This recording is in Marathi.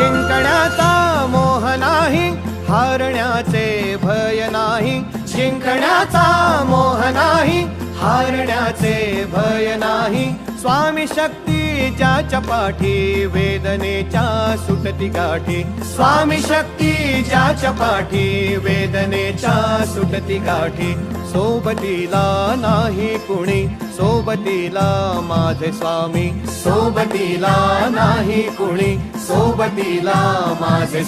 जिंकण्याचा मोह नाही, हारण्याचे भय नाही. जिंकण्याचा मोह नाही, हारण्याचे भय नाही. स्वामी शक्ती ज्याच्या पाठी, वेदनेच्या सुटती गाठी. स्वामी शक्ती ज्याच्या पाठी, वेदनेच्या सुटती गाठी. सोबतीला नाही कुणी, सोबतीला माझे स्वामी. सोबतीला नाही कुणी, सोबतीला माझे